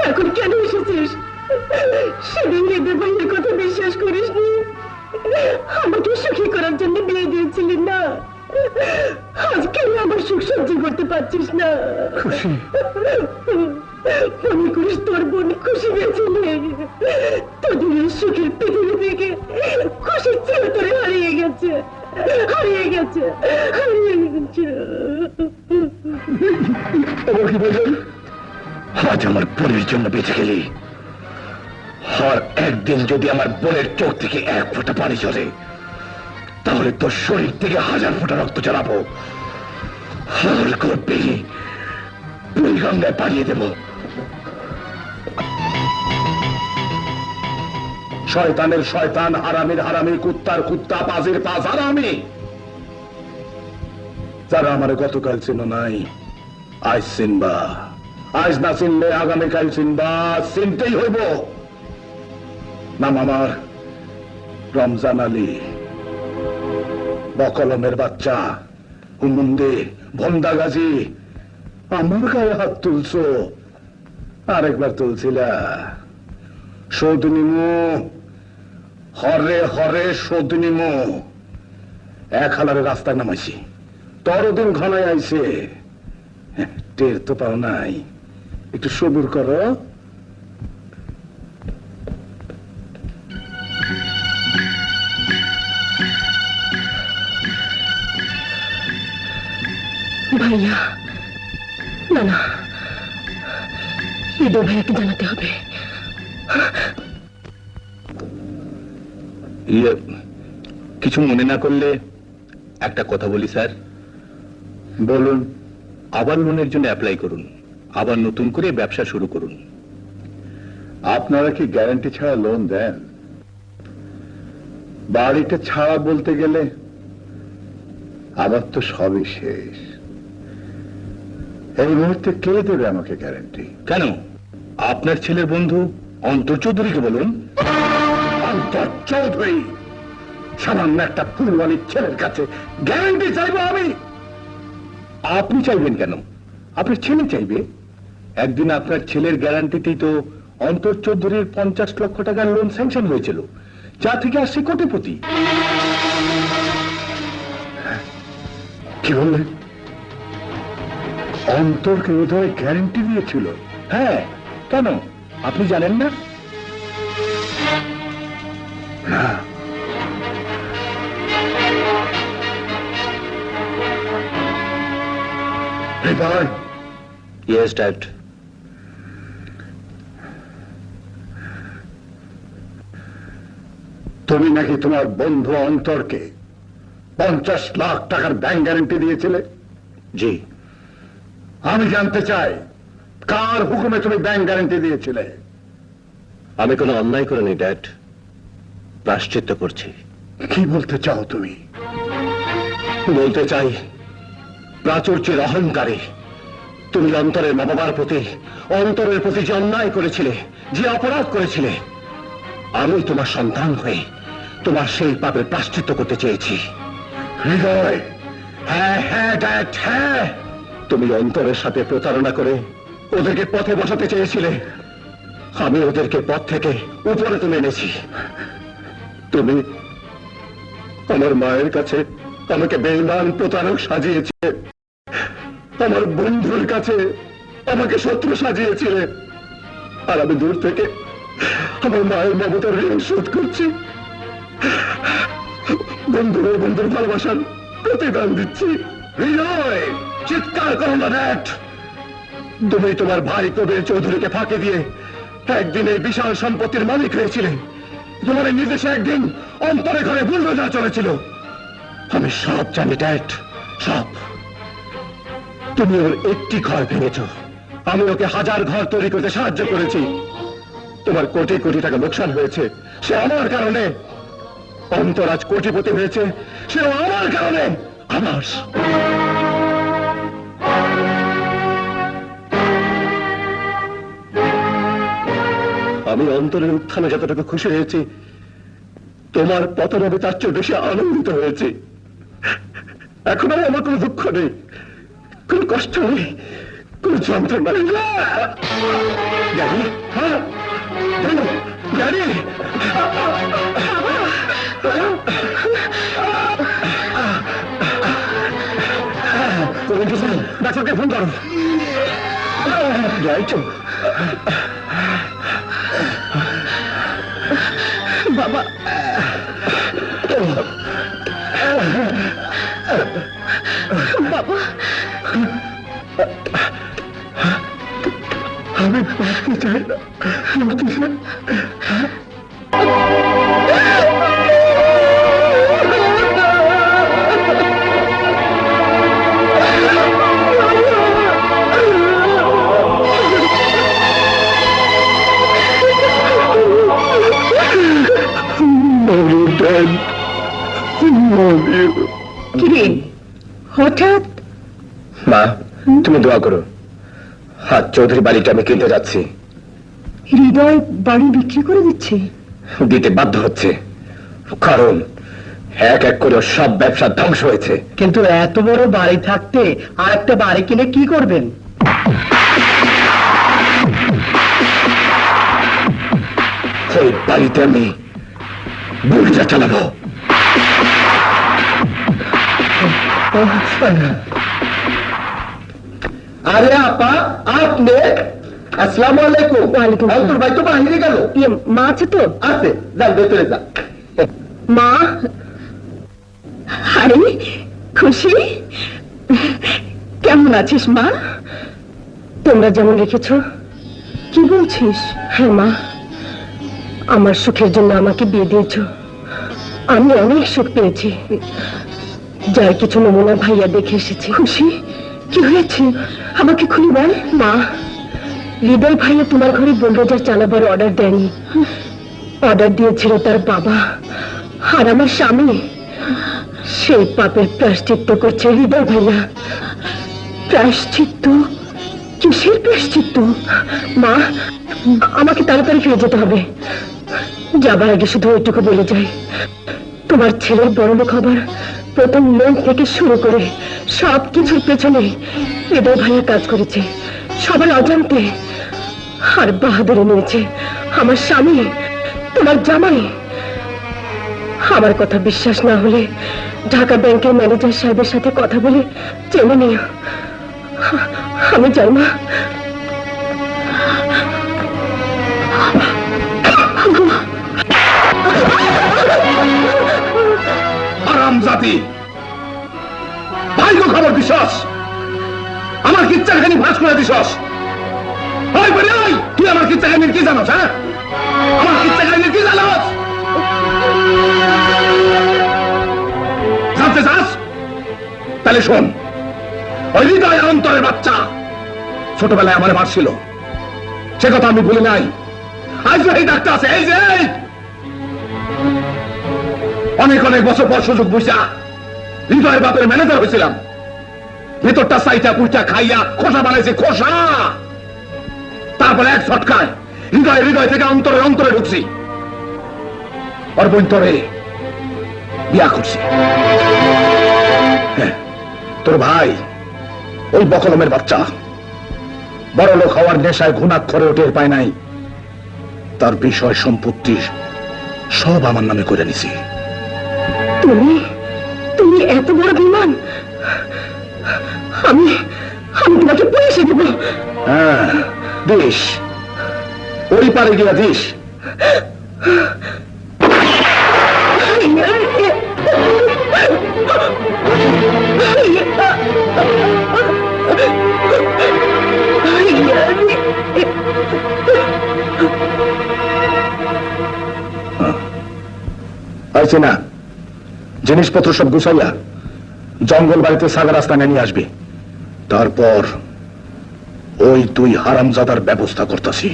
এখন কেন এসেছিস? সেদিন হৃদয় ভাইয়ের কথা বিশ্বাস করিসনি? আমাকে সুখী করার জন্য বিয়ে দিয়েছিলি না? আজকে আমার সুখ সহ্য করতে পারছিস না? খুশি মনে করিস তোর বোন খুশি বেঁচে নেই? তোদের এই সুখের পৃথিবী থেকে খুশির ছেলে তোরে হারিয়ে গেছে, হারিয়ে গেছে, হারিয়ে গেছে। কি বললেন? আজ আমার বোনের জন্য বেঁচে গেলি, আর একদিন যদি আমার বোনের চোখ থেকে এক ফোঁটা পানি ঝরে, তাহলে তোর শরীর থেকে 1000 ফোঁটা রক্ত চালাবো। হাল করবি, তুই গঙ্গায় পাঠিয়ে দেব। শয়তানের শয়তান, হারামির হারামি, কুত্তার কুত্তা, পাজির পাজ হারামি। যারা আমার গতকাল চিন নাই, আজ চিনবা। আজ না চিনলে আগামীকাল চিনবা, চিনতেই হইব। নাম আমার রমজান আলী, বকলমের বাচ্চা, হুমুন্দে ভন্দা গাজী। আমার গায়ে হাত তুলছো, আরেকবার তুলছিলা। শোধ নিমু, হরে হরে শোধ নিমু। এক হালারে রাস্তায় নামাইছি, তরদিন ঘনায় আইছে। টের তো পাও নাই, একটু সবুর করো। ভাইয়া, না না, হৃদয় ভাইয়াকে জানাতে হবে। কিছু মনে না করলে একটা কথা বলি স্যার। বলুন। আবার লোনের জন্য অ্যাপ্লাই করুন, আবার নতুন করে ব্যবসা শুরু করুন। আপনারা কি গ্যারান্টি ছাড়া লোন দেন? বাড়িটা ছাড়া বলতে গেলে আবার তো সবই শেষ। এই মুহূর্তে কে দেবে আমাকে গ্যারান্টি? কেন, আপনার ছেলের বন্ধু অন্তর চৌধুরীকে বলুন। অন্তর চৌধুরী সামান্য একটা ফুলওয়ালির ছেলের কাছে গ্যারান্টি চাইবো আমি? আপনি চাইবেন কেন? আপনার ছেলে চাইবে। একদিন আপনার ছেলের গ্যারান্টিতেই তো অন্তর চৌধুরীর 50 লক্ষ টাকার লোন স্যাংশন হয়েছিল, যা থেকে আসছে কোটিপতি। কি বললেন? অন্তরকে বোধহয় গ্যারান্টি দিয়েছিল? হ্যাঁ, কেন আপনি জানেন না? না। হৃদয়। Yes dad. তুমি নাকি তোমার বন্ধু অন্তরকে 50 লাখ টাকার ব্যাংক গ্যারান্টি দিয়েছিলে? জি। আমি জানতে চাই, কার হুকুমে তুমি ব্যাংক গ্যারান্টি দিয়েছিলে? আমি কোনো অন্যায় করিনি ড্যাড, প্রায়শ্চিত্ত করছি। কি বলতে চাও তুমি? বলতে চাই, প্রাচুর্যের অহংকারে তুমি অন্তরের মা বাবার প্রতি, অন্তরের প্রতি যে অন্যায় করেছিলে, যে অপরাধ করেছিলে, আমি তোমার সন্তান হয়ে তোমার সেই পাপের প্রায়শ্চিত্ত করতে চেয়েছি। হৃদয়। হ্যাঁ হ্যাঁ ড্যাড, হ্যাঁ। তুমি অন্তরের সাথে প্রতারণা করে ওদেরকে পথে বসাতে চেয়েছিলে, আমি ওদেরকে পথ থেকে উপরে তুলে এনেছি। তুমি আমার মায়ের কাছে আমাকে বেঈমান প্রতারক সাজিয়েছিলে, আমার বন্ধুর কাছে আমাকে শত্রু সাজিয়েছিলে, আর আমি দূর থেকে আমার মায়ের মমতার ঋণ শোধ করছি। বন্ধুর ভালোবাসার প্রতিদান দিচ্ছি। হৃদয়, চিৎকার করো না ড্যাড। তুমি তোমার ভাই কবির চৌধুরীকে ফাঁকি দিয়ে একদিন এই বিশাল সম্পত্তির মালিক হয়েছিলে। তোমার নির্দেশে একদিন অন্তরে ঘরে বুলডোজার চলেছিল। আমি সব জানি ড্যাড, সব। তুমি ওর একটি ঘর ভেঙেছ, আমি ওকে 1000 ঘর তৈরি করতে সাহায্য করেছি। তোমার কোটি কোটি টাকা লোকসান হয়েছে, সে আমার কারণে। অন্তর আজ কোটিপতি হয়েছে, সেও আমার কারণে। আমার আমি অন্তরের উত্থানে যতটুকু খুশি হয়েছি, তোমার পতন হবে তার চেয়ে বেশি আনন্দিত হয়েছি। এখন আর আমার কোনো দুঃখ নেই, কোনো কষ্ট নেই, কোন যন্ত্রণা ড্যাডি, হ্যাঁ ড্যাডি, ডাক্তারকে ফোন করো। যাইছো বাবা, বাবা, আমি বাঁচতে চাই না, মরতে চাই। কিরে হঠাৎ? মা, তুমি দোয়া করো। হাত চৌধুরী বাড়িটা আমি কিনতে যাচ্ছি। হৃদয় বাড়ি বিক্রি করে দিচ্ছে? দিতে বাধ্য হচ্ছে, কারণ এক এক করে ওর সব ব্যবসা ধ্বংস হয়েছে। কিন্তু এত বড় বাড়ি থাকতে আর একটা বাড়ি কিনে কি করবেন? এই বাড়িতে আমি বুলটা চালাবো। আরে আপা, আপনি? আসসালামু আলাইকুম। ওয়ালাইকুম আসসালাম। তোর ভাই তো বাইরে গেল। মা আছে তো? আছে, যান ভেতরে যা। মা, আরে খুশি, কেমন আছিস মা? তোমরা যেমন রেখেছ। কি বলছিস? হ্যাঁ মা, আমার সুখের জন্য আমাকে বিয়ে দিয়েছ। আমি অনেক সুখ পেয়েছি। যার কিছু নমুনা ভাইয়া দেখে এসেছি। খুশি, কি হয়েছে আমাকে খুলে বল। মা, হৃদয় ভাইয়া তোমার ঘরে বুলডোজার চালাবার অর্ডার দেয়নি, অর্ডার দিয়েছিল তার বাবা আর আমার স্বামী। সেই পাপের প্রায়শ্চিত্ত করছে হৃদয় ভাইয়া। প্রায়শ্চিত্ত? কিসের প্রায়শ্চিত্ত? মা, আমাকে তাড়াতাড়ি ফিরে যেতে হবে। যাবার আগে শুধু ওইটুকু বলে যাই, তোমার ছেলের বড়লোক হবার প্রথম লোন থেকে শুরু করে সব কিছুর পেছনে হৃদয় ভাইয়া কাজ করেছে, সবার অজান্তে। আর বাহাদুরি নিয়েছে আমার স্বামী, তোমার জামাই। আমার কথা বিশ্বাস না হলে ঢাকা ব্যাংকের ম্যানেজার সাহেবের সাথে কথা বলে জেনে নিও। আমি যাই মা। আরাম জাতি, ভাইগো খবর দিছস, আমার কিচ্ছাখানি ফাঁস করে দিছস। ওই বলে ওই, তুই আমার কিচ্ছাখানির কি জানোস? হ্যাঁ, আমার কিচ্ছাখানির কি জানোস? জানতে চাস? তাহলে শোন, ওই হৃদয় অন্তরের বাচ্চা ছোটবেলায় আমার মারছিল, সে কথা আমি ভুলি নাই। আজ এই ডাক্তার আছে, এই যে অনেক অনেক বছর পর সুযোগ বুঝা হৃদয়ের বাপের ম্যানেজার হয়েছিলাম। ভেতরটা সাইটা পুইটা খাইয়া খোসা বানাইছে, খোসা। তারপরে এক ছটকায় হৃদয় থেকে অন্তরে অন্তরে ঢুকছি, অর্বন্তরে বিয়া করছি। হ্যাঁ, তোর ভাই ওই বকলমের বাচ্চা বড় লোক হওয়ার নেশায় ঘুণাক্ষরে টের পায় নাই, তার বিষয় সম্পত্তি সব আমার নামে করে নিছি। তুমি তুমি এত বড় বিমান! আমি আমি তোমাকে পুলিশে দেব। হ্যাঁ, দিস, ওই পারে গিয়া দিস। পাইছি না, জিনিসপত্র সব গুছাইয়া জঙ্গল বাড়িতে সাগা রাস্তা নিয়ে আসবি। তারপর ওই তুই হারামজাদার ব্যবস্থা করতেছি।